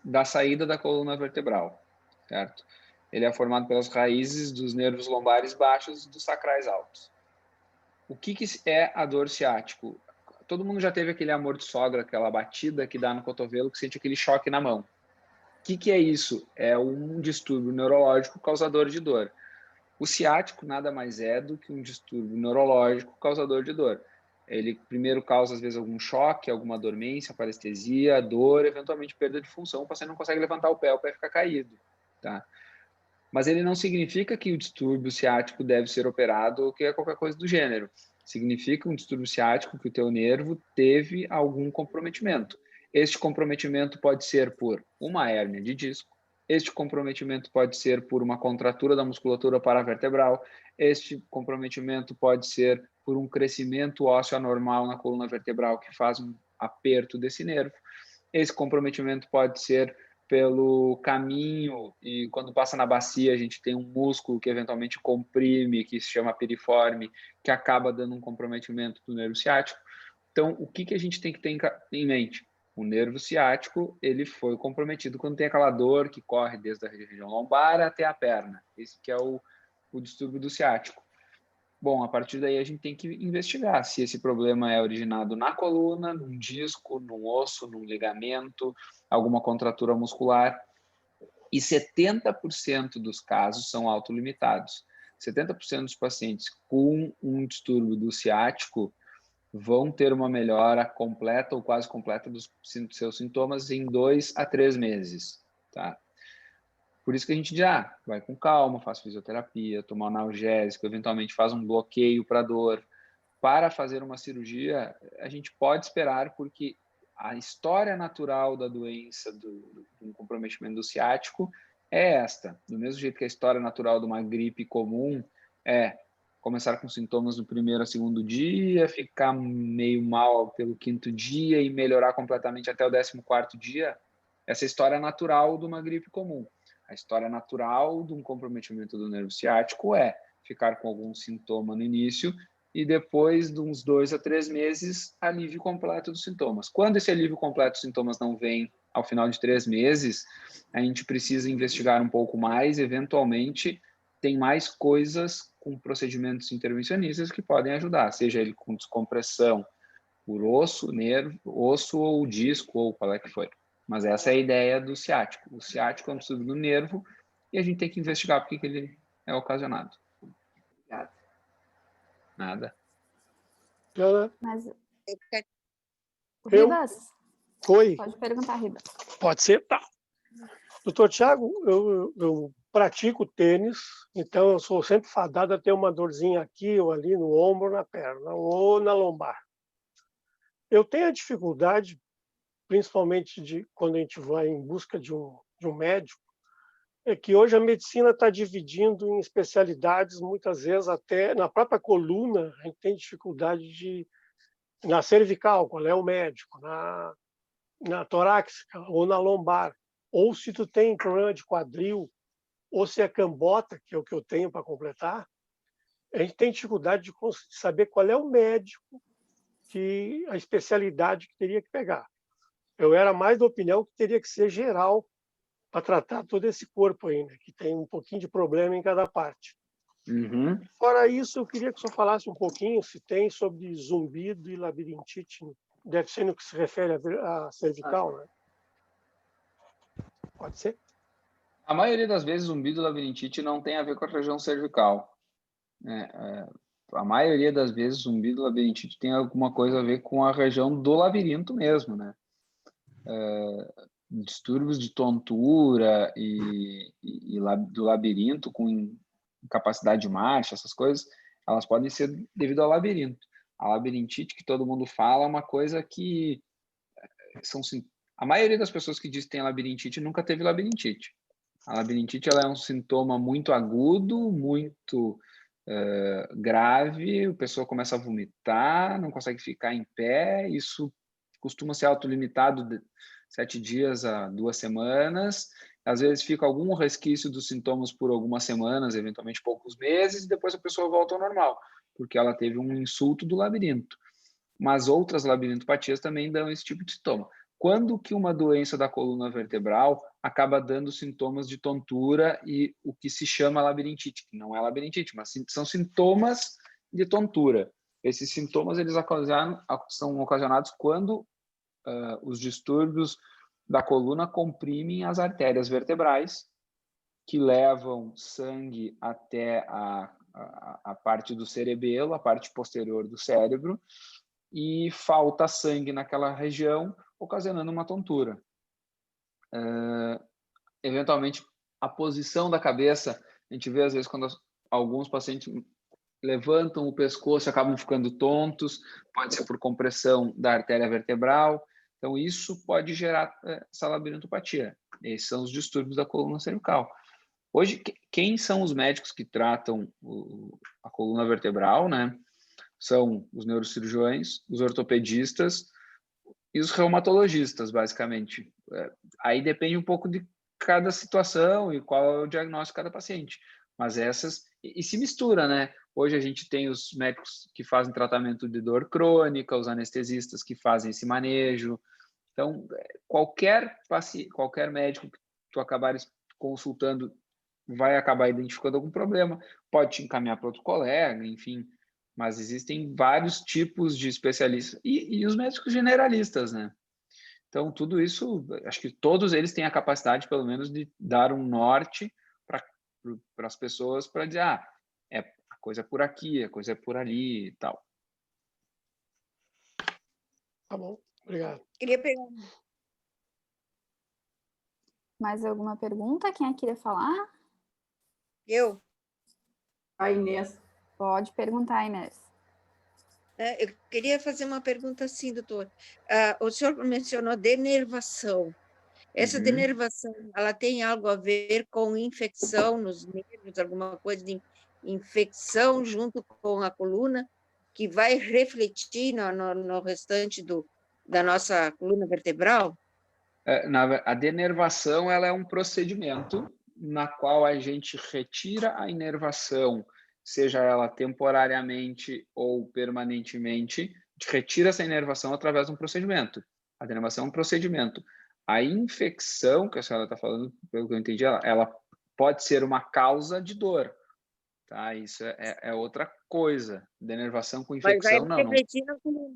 da saída da coluna vertebral, certo? Ele é formado pelas raízes dos nervos lombares baixos e dos sacrais altos. O que é a dor ciático? Todo mundo já teve aquele amor de sogra, aquela batida que dá no cotovelo, que sente aquele choque na mão. O que é isso? É um distúrbio neurológico causador de dor. O ciático nada mais é do que um distúrbio neurológico causador de dor. Ele primeiro causa, às vezes, algum choque, alguma dormência, parestesia, dor, eventualmente perda de função, o paciente não consegue levantar o pé fica caído. Tá? Mas ele não significa que o distúrbio ciático deve ser operado ou que é qualquer coisa do gênero. Significa um distúrbio ciático que o teu nervo teve algum comprometimento. Este comprometimento pode ser por uma hérnia de disco, este comprometimento pode ser por uma contratura da musculatura paravertebral, este comprometimento pode ser por um crescimento ósseo anormal na coluna vertebral que faz um aperto desse nervo. Esse comprometimento pode ser pelo caminho, e quando passa na bacia a gente tem um músculo que eventualmente comprime, que se chama piriforme, que acaba dando um comprometimento do nervo ciático. Então, o que a gente tem que ter em mente? O nervo ciático, ele foi comprometido quando tem aquela dor que corre desde a região lombar até a perna. Esse que é o distúrbio do ciático. Bom, a partir daí a gente tem que investigar se esse problema é originado na coluna, num disco, num osso, num ligamento, alguma contratura muscular. E 70% dos casos são autolimitados. 70% dos pacientes com um distúrbio do ciático vão ter uma melhora completa ou quase completa dos seus sintomas em 2 a 3 meses, tá? Por isso que a gente diz, vai com calma, faz fisioterapia, toma um analgésico, eventualmente faz um bloqueio para dor. Para fazer uma cirurgia, a gente pode esperar, porque a história natural da doença, do comprometimento do ciático, é esta. Do mesmo jeito que a história natural de uma gripe comum é começar com sintomas no primeiro a segundo dia, ficar meio mal pelo 5º dia e melhorar completamente até o 14º dia. Essa é a história natural de uma gripe comum. A história natural de um comprometimento do nervo ciático é ficar com algum sintoma no início e depois de uns 2 a 3 meses, alívio completo dos sintomas. Quando esse alívio completo dos sintomas não vem ao final de 3 meses, a gente precisa investigar um pouco mais, eventualmente tem mais coisas com procedimentos intervencionistas que podem ajudar, seja ele com descompressão por osso, nervo, osso ou disco, ou qual é que foi. Mas essa é a ideia do ciático. O ciático é um distúrbio do nervo e a gente tem que investigar por que ele é ocasionado. Obrigada. Nada. Mas... Ribas? Oi. Pode perguntar, Ribas. Pode ser? Tá. Doutor Tiago, eu pratico tênis, então eu sou sempre fadado a ter uma dorzinha aqui ou ali no ombro, na perna, ou na lombar. Eu tenho a dificuldade, principalmente quando a gente vai em busca de um médico, é que hoje a medicina está dividindo em especialidades, muitas vezes até na própria coluna, a gente tem dificuldade na cervical, qual é o médico, na torácica ou na lombar, ou se tu tem problema de quadril, ou se é cambota, que é o que eu tenho para completar, a gente tem dificuldade de saber qual é o médico, a especialidade que teria que pegar. Eu era mais da opinião que teria que ser geral para tratar todo esse corpo aí, né? Que tem um pouquinho de problema em cada parte. Uhum. Fora isso, eu queria que o senhor falasse um pouquinho, se tem, sobre zumbido e labirintite. Deve ser no que se refere à cervical, né? Pode ser? A maioria das vezes, zumbido e labirintite não tem a ver com a região cervical. A maioria das vezes, zumbido e labirintite tem alguma coisa a ver com a região do labirinto mesmo, né? Distúrbios de tontura e do labirinto com incapacidade de marcha, essas coisas, elas podem ser devido ao labirinto. A labirintite, que todo mundo fala, é uma coisa que a maioria das pessoas que diz que tem labirintite nunca teve labirintite. A labirintite ela é um sintoma muito agudo, muito grave, a pessoa começa a vomitar, não consegue ficar em pé, isso costuma ser autolimitado de 7 dias a 2 semanas, às vezes fica algum resquício dos sintomas por algumas semanas, eventualmente poucos meses, e depois a pessoa volta ao normal, porque ela teve um insulto do labirinto. Mas outras labirintopatias também dão esse tipo de sintoma. Quando que uma doença da coluna vertebral acaba dando sintomas de tontura e o que se chama labirintite, que não é labirintite, mas são sintomas de tontura. Esses sintomas eles são ocasionados quando os distúrbios da coluna comprimem as artérias vertebrais, que levam sangue até a parte do cerebelo, a parte posterior do cérebro, e falta sangue naquela região, ocasionando uma tontura. Eventualmente, a posição da cabeça, a gente vê às vezes quando alguns pacientes levantam o pescoço e acabam ficando tontos, pode ser por compressão da artéria vertebral. Então, isso pode gerar essa labirintopatia. Esses são os distúrbios da coluna cervical. Hoje, quem são os médicos que tratam a coluna vertebral, né? São os neurocirurgiões, os ortopedistas e os reumatologistas, basicamente. Aí depende um pouco de cada situação e qual é o diagnóstico de cada paciente. Mas essas... E se mistura, né? Hoje a gente tem os médicos que fazem tratamento de dor crônica, os anestesistas que fazem esse manejo. Então, qualquer médico que tu acabares consultando vai acabar identificando algum problema, pode te encaminhar para outro colega, enfim. Mas existem vários tipos de especialistas e os médicos generalistas, né? Então, tudo isso, acho que todos eles têm a capacidade, pelo menos, de dar um norte para as pessoas para dizer, a coisa é por aqui, a coisa é por ali e tal. Tá bom, obrigado. Queria perguntar. Mais alguma pergunta? Quem queria falar? Eu? A Inês. Pode perguntar, Inês. Eu queria fazer uma pergunta assim, doutor. O senhor mencionou denervação. Essa denervação, ela tem algo a ver com infecção nos nervos, alguma coisa de infecção junto com a coluna, que vai refletir no restante da nossa coluna vertebral? A denervação ela é um procedimento na qual a gente retira a inervação, seja ela temporariamente ou permanentemente, a gente retira essa inervação através de um procedimento. A denervação é um procedimento. A infecção, que a senhora está falando, pelo que eu entendi, ela pode ser uma causa de dor. Tá? Isso é outra coisa. Denervação com infecção, vai refletir na coluna.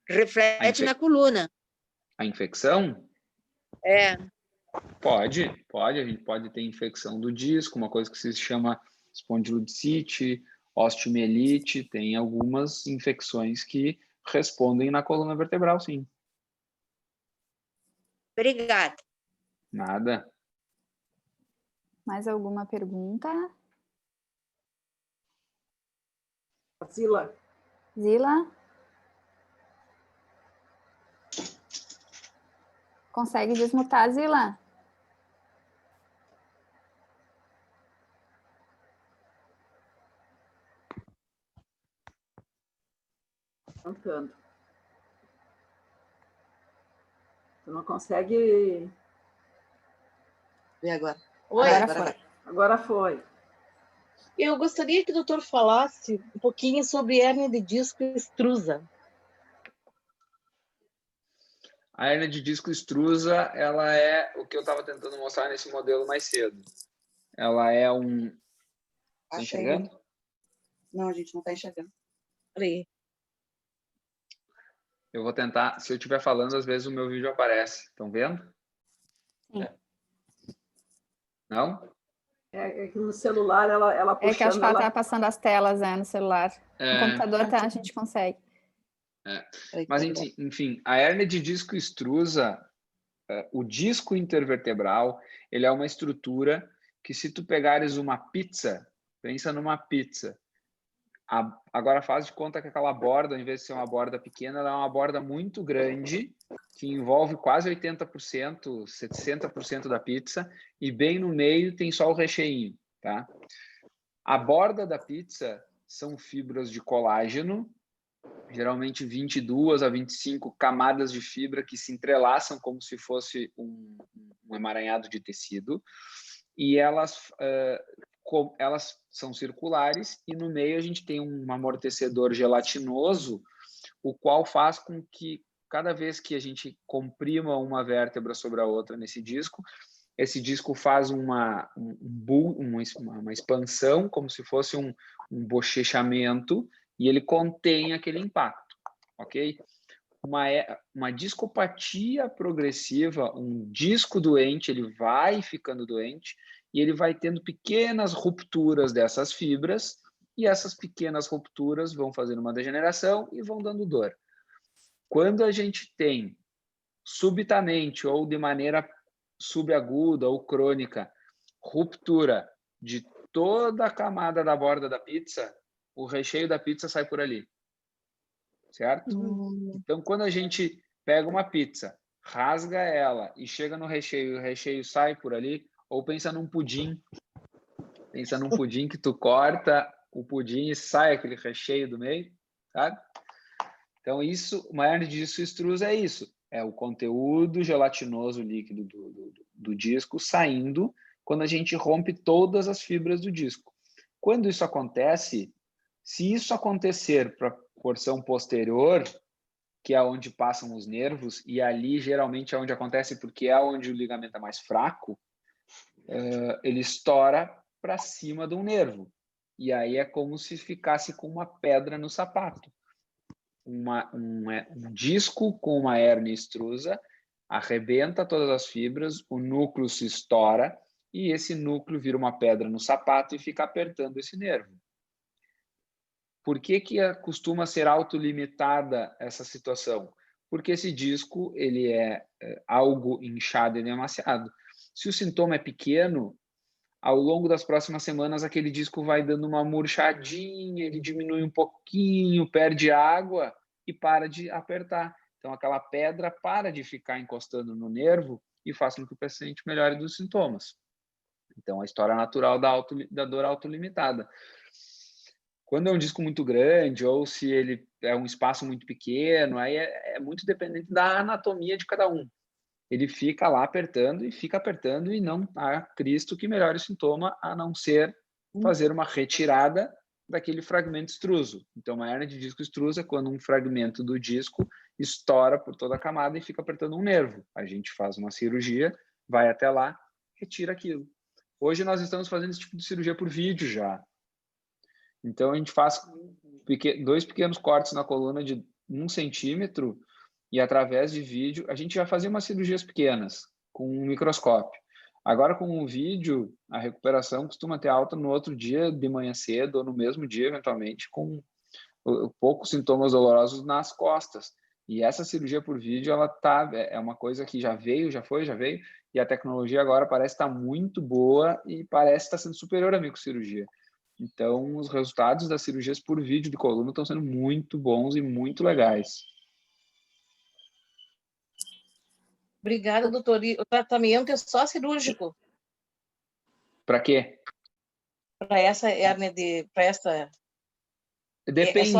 Reflete na coluna. A infecção? Pode. A gente pode ter infecção do disco, uma coisa que se chama espondilodicite, osteomielite, tem algumas infecções que respondem na coluna vertebral, sim. Obrigada. Nada. Mais alguma pergunta? Zila. Zila? Consegue desmutar, Zila? Cantando. Tu não consegue... E agora? Oi, Agora foi. Eu gostaria que o doutor falasse um pouquinho sobre hérnia de disco extrusa. A hérnia de disco extrusa, ela é o que eu estava tentando mostrar nesse modelo mais cedo. Ela é um... Está enxergando? Não, a gente não está enxergando. Peraí. Eu vou tentar, se eu estiver falando, às vezes o meu vídeo aparece. Estão vendo? Sim. Não? É que no celular ela puxando... É que acho que ela está passando as telas no celular. No computador a gente consegue. Mas, enfim, a hérnia de disco extrusa, o disco intervertebral, ele é uma estrutura que, se tu pegares uma pizza, pensa numa pizza, Agora faz de conta que aquela borda, ao invés de ser uma borda pequena, ela é uma borda muito grande, que envolve quase 80%, 60% da pizza, e bem no meio tem só o recheinho, tá? A borda da pizza são fibras de colágeno, geralmente 22 a 25 camadas de fibra que se entrelaçam como se fosse um emaranhado de tecido, e elas são circulares, e no meio a gente tem um amortecedor gelatinoso, o qual faz com que cada vez que a gente comprima uma vértebra sobre a outra nesse disco, esse disco faz uma expansão, como se fosse um bochechamento, e ele contém aquele impacto, ok? Uma discopatia progressiva, um disco doente, ele vai ficando doente e ele vai tendo pequenas rupturas dessas fibras, e essas pequenas rupturas vão fazendo uma degeneração e vão dando dor. Quando a gente tem subitamente ou de maneira subaguda ou crônica ruptura de toda a camada da borda da pizza, o recheio da pizza sai por ali, certo? Então, quando a gente pega uma pizza, rasga ela e chega no recheio, e o recheio sai por ali, ou pensa num pudim que tu corta o pudim e sai aquele recheio do meio, sabe? Então, uma hernia de disco extrusa é isso, é o conteúdo gelatinoso líquido do disco saindo quando a gente rompe todas as fibras do disco. Quando isso acontece, se isso acontecer para a porção posterior, que é onde passam os nervos, e ali geralmente é onde acontece porque é onde o ligamento é mais fraco, ele estoura para cima de um nervo. E aí é como se ficasse com uma pedra no sapato. Um disco com uma hérnia extrusa arrebenta todas as fibras, o núcleo se estoura e esse núcleo vira uma pedra no sapato e fica apertando esse nervo. Por que costuma ser autolimitada essa situação? Porque esse disco ele é algo inchado e demasiado. Se o sintoma é pequeno, ao longo das próximas semanas aquele disco vai dando uma murchadinha, ele diminui um pouquinho, perde água e para de apertar. Então aquela pedra para de ficar encostando no nervo e faz com que o paciente melhore dos sintomas. Então a história natural da dor autolimitada. Quando é um disco muito grande ou se ele é um espaço muito pequeno, aí é muito dependente da anatomia de cada um. Ele fica lá apertando e não há Cristo que melhore o sintoma a não ser fazer uma retirada daquele fragmento extruso. Então, uma hernia de disco extrusa é quando um fragmento do disco estoura por toda a camada e fica apertando um nervo. A gente faz uma cirurgia, vai até lá, retira aquilo. Hoje nós estamos fazendo esse tipo de cirurgia por vídeo já. Então, a gente faz 2 pequenos cortes na coluna de 1 centímetro e, através de vídeo, a gente já fazia umas cirurgias pequenas, com um microscópio. Agora, com o vídeo, a recuperação costuma ter alta no outro dia, de manhã cedo, ou no mesmo dia, eventualmente, com poucos sintomas dolorosos nas costas. E essa cirurgia por vídeo, é uma coisa que já veio, e a tecnologia agora parece estar muito boa e parece estar sendo superior à microcirurgia. Então, os resultados das cirurgias por vídeo de coluna estão sendo muito bons e muito legais. Obrigada, doutor. E o tratamento é só cirúrgico? Para quê? Para essa hérnia para essa... Depende.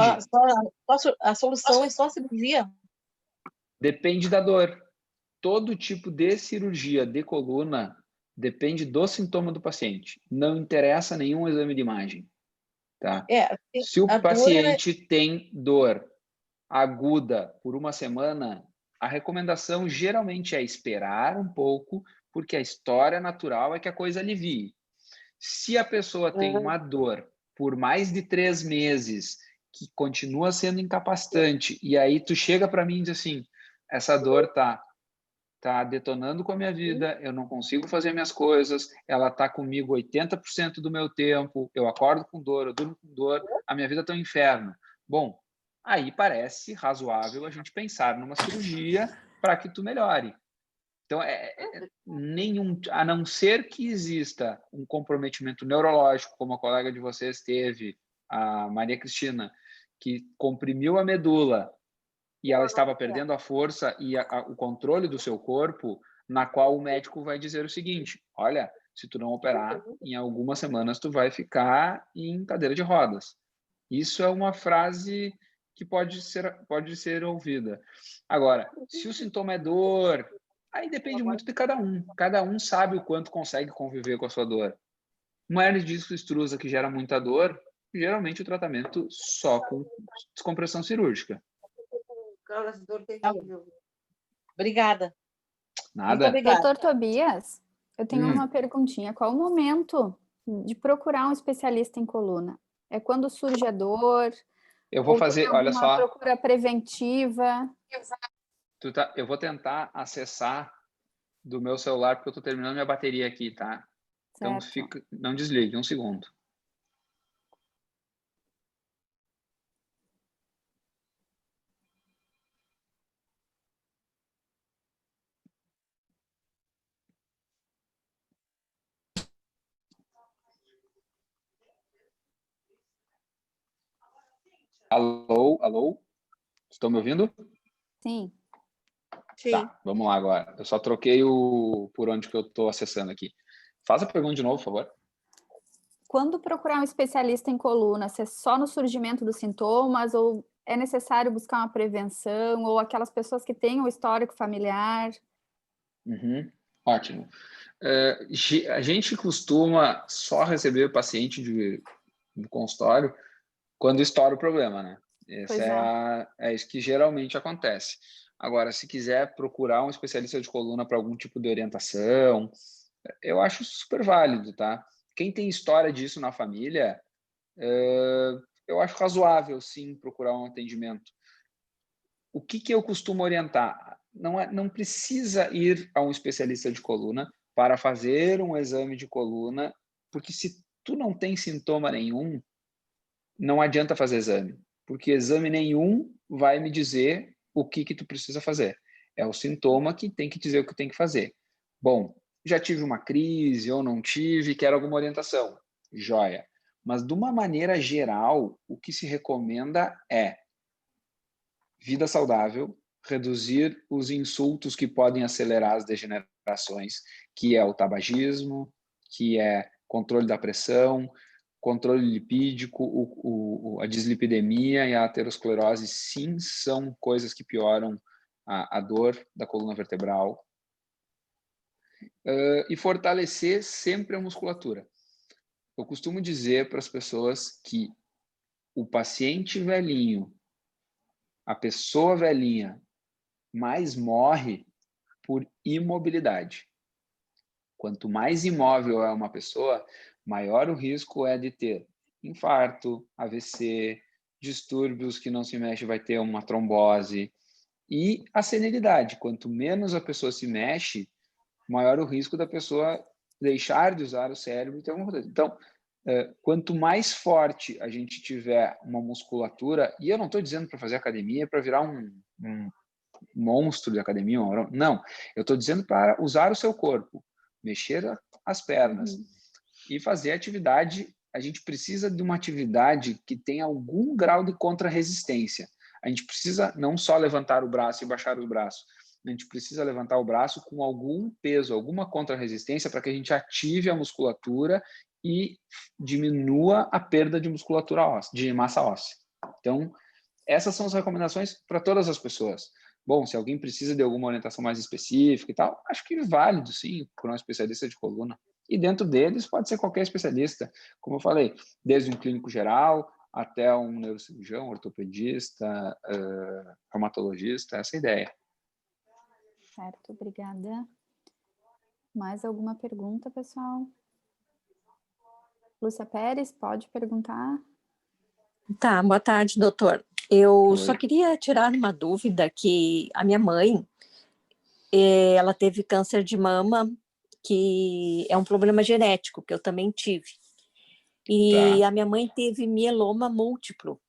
A solução é só cirurgia? Depende da dor. Todo tipo de cirurgia de coluna depende do sintoma do paciente. Não interessa nenhum exame de imagem. Tá? Se o paciente tem dor aguda por uma semana, a recomendação geralmente é esperar um pouco, porque a história natural é que a coisa alivie. Se a pessoa tem uma dor por mais de 3 meses, que continua sendo incapacitante, e aí tu chega para mim e diz assim, essa dor tá detonando com a minha vida, eu não consigo fazer minhas coisas, ela tá comigo 80% do meu tempo, eu acordo com dor, eu durmo com dor, a minha vida tá um inferno. Bom, aí parece razoável a gente pensar numa cirurgia para que tu melhore. Então, a não ser que exista um comprometimento neurológico, como a colega de vocês teve a Maria Cristina, que comprimiu a medula e ela estava perdendo a força e o controle do seu corpo, na qual o médico vai dizer o seguinte: olha, se tu não operar, em algumas semanas tu vai ficar em cadeira de rodas. Isso é uma frase que pode ser ouvida. Agora, se o sintoma é dor, aí depende muito de cada um. Cada um sabe o quanto consegue conviver com a sua dor. Uma hernia de disco extrusa que gera muita dor, geralmente o tratamento só com descompressão cirúrgica. Obrigada. Nada. Doutor Tobias, eu tenho uma perguntinha. Qual o momento de procurar um especialista em coluna? É quando surge a dor? Eu vou fazer, olha só. Uma procura preventiva? Eu vou tentar acessar do meu celular, porque eu estou terminando minha bateria aqui, tá? Então, não desligue, um segundo. Alô, alô? Estão me ouvindo? Sim. Tá, vamos lá agora. Eu só troquei por onde que eu estou acessando aqui. Faz a pergunta de novo, por favor. Quando procurar um especialista em coluna, se é só no surgimento dos sintomas ou é necessário buscar uma prevenção ou aquelas pessoas que têm um histórico familiar? Ótimo. A gente costuma só receber o paciente do consultório quando estoura o problema, né? É isso que geralmente acontece. Agora, se quiser procurar um especialista de coluna para algum tipo de orientação, eu acho super válido, tá? Quem tem história disso na família, eu acho razoável, sim, procurar um atendimento. O que eu costumo orientar? Não precisa ir a um especialista de coluna para fazer um exame de coluna, porque se tu não tem sintoma nenhum, não adianta fazer exame, porque exame nenhum vai me dizer o que tu precisa fazer. É o sintoma que tem que dizer o que tem que fazer. Bom, já tive uma crise ou não tive, quero alguma orientação. Joia. Mas, de uma maneira geral, o que se recomenda é vida saudável, reduzir os insultos que podem acelerar as degenerações, que é o tabagismo, que é controle da pressão, controle lipídico, a dislipidemia e a aterosclerose, sim, são coisas que pioram a dor da coluna vertebral. E fortalecer sempre a musculatura. Eu costumo dizer para as pessoas que o paciente velhinho, a pessoa velhinha, mais morre por imobilidade. Quanto mais imóvel é uma pessoa, maior o risco é de ter infarto, AVC, distúrbios que não se mexe, vai ter uma trombose. E a senilidade. Quanto menos a pessoa se mexe, maior o risco da pessoa deixar de usar o cérebro e ter alguma coisa. Então, quanto mais forte a gente tiver uma musculatura, e eu não estou dizendo para fazer academia para virar um monstro de academia, não. Eu estou dizendo para usar o seu corpo, mexer as pernas e fazer atividade. A gente precisa de uma atividade que tenha algum grau de contra-resistência. A gente precisa não só levantar o braço e baixar os braços, a gente precisa levantar o braço com algum peso, alguma contra-resistência para que a gente ative a musculatura e diminua a perda de musculatura óssea, de massa óssea. Então, essas são as recomendações para todas as pessoas. Bom, se alguém precisa de alguma orientação mais específica e tal, acho que é válido, sim, por um especialista de coluna. E dentro deles pode ser qualquer especialista, como eu falei, desde um clínico geral até um neurocirurgião, ortopedista, reumatologista, essa é a ideia. Certo, obrigada. Mais alguma pergunta, pessoal? Lúcia Pérez, pode perguntar? Tá, boa tarde, doutor. Eu só queria tirar uma dúvida que a minha mãe, ela teve câncer de mama, que é um problema genético, que eu também tive. E a minha mãe teve mieloma múltiplo.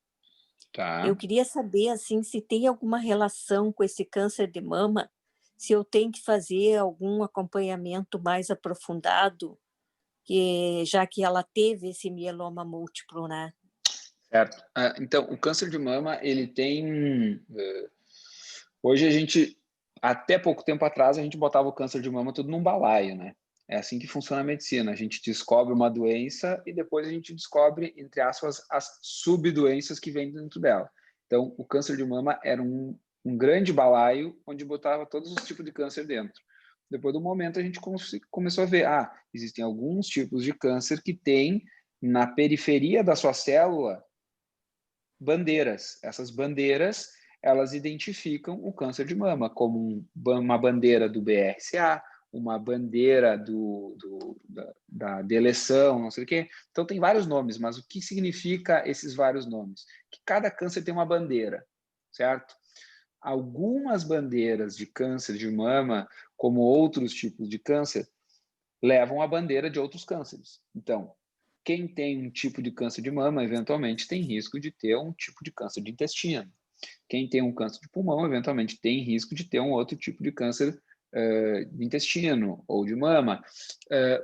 Eu queria saber, assim, se tem alguma relação com esse câncer de mama, se eu tenho que fazer algum acompanhamento mais aprofundado, já que ela teve esse mieloma múltiplo, né? Certo. Então, o câncer de mama, ele tem... Hoje a gente, até pouco tempo atrás, a gente botava o câncer de mama tudo num balaio, né? É assim que funciona a medicina. A gente descobre uma doença e depois a gente descobre, entre aspas, as subdoenças que vêm dentro dela. Então, o câncer de mama era um grande balaio onde botava todos os tipos de câncer dentro. Depois do momento, a gente começou a ver, existem alguns tipos de câncer que têm na periferia da sua célula bandeiras. Essas bandeiras, elas identificam o câncer de mama como uma bandeira do BRCA, uma bandeira da deleção, não sei o quê. Então, tem vários nomes, mas o que significa esses vários nomes? Que cada câncer tem uma bandeira, certo? Algumas bandeiras de câncer de mama, como outros tipos de câncer, levam a bandeira de outros cânceres. Então, quem tem um tipo de câncer de mama, eventualmente tem risco de ter um tipo de câncer de intestino. Quem tem um câncer de pulmão, eventualmente tem risco de ter um outro tipo de câncer de intestino ou de mama.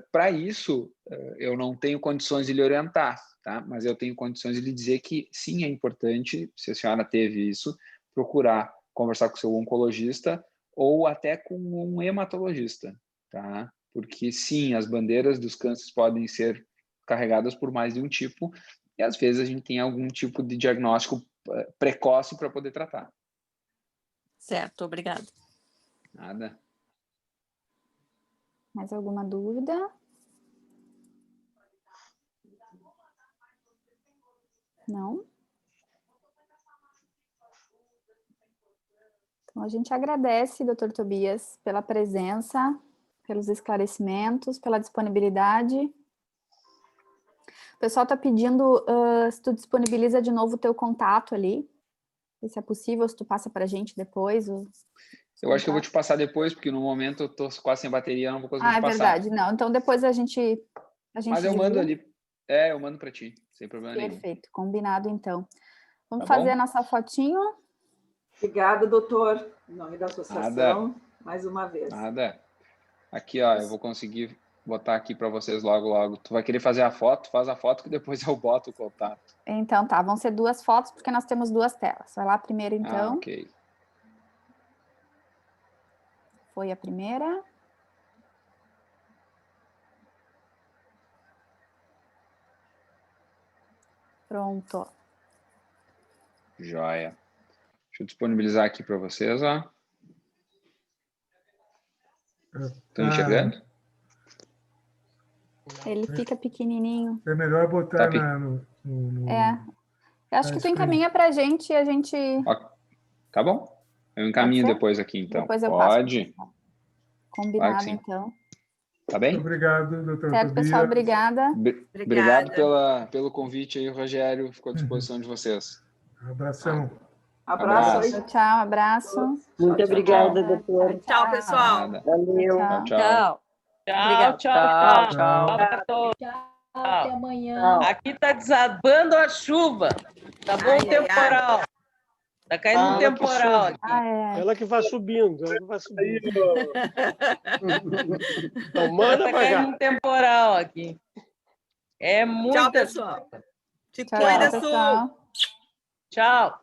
Para isso, eu não tenho condições de lhe orientar, tá? Mas eu tenho condições de lhe dizer que sim, é importante, se a senhora teve isso, procurar conversar com o seu oncologista ou até com um hematologista, tá? Porque sim, as bandeiras dos cânceres podem ser carregadas por mais de um tipo e às vezes a gente tem algum tipo de diagnóstico precoce para poder tratar. Certo, obrigada. Nada. Mais alguma dúvida? Não? Então, a gente agradece, Dr. Tobias, pela presença, pelos esclarecimentos, pela disponibilidade. O pessoal está pedindo se tu disponibiliza de novo o teu contato ali, se é possível, se tu passa para a gente depois. Eu acho que eu vou te passar depois, porque no momento eu estou quase sem bateria, não vou conseguir te passar. É verdade. Não, então depois a gente Mas eu mando ali. Eu mando para ti, sem problema nenhum. Perfeito, combinado então. Vamos fazer a nossa fotinho. Obrigada, doutor, em nome da associação, mais uma vez. Nada. Aqui, ó, eu vou conseguir botar aqui para vocês logo, logo. Tu vai querer fazer a foto? Faz a foto que depois eu boto o contato. Então tá, vão ser 2 fotos, porque nós temos 2 telas. Vai lá primeiro, então. Ok. Foi a primeira. Pronto. Joia. Deixa eu disponibilizar aqui para vocês, ó. Estão enxergando? Ele fica pequenininho. É melhor botar no... Eu acho que tu encaminha para a gente e a gente... Tá bom. Eu encaminho depois aqui, então. Depois eu Pode. Passo. Combinado, claro, então. Tá bem? Muito obrigado, doutor. Certo, pessoal, obrigada. Obrigado pelo convite aí, Rogério. Ficou à disposição de vocês. Abração. Abraço. Tchau, abraço. Muito obrigada, doutor. Tchau, pessoal. Valeu. Tchau. Tchau. Até amanhã. Aqui está desabando a chuva. Tá bom o temporal. Tá caindo um temporal aqui. Ela que vai subindo, Então, manda tá caindo um temporal aqui. É muito. Tchau, pessoal. Se cuida, Su. Tchau.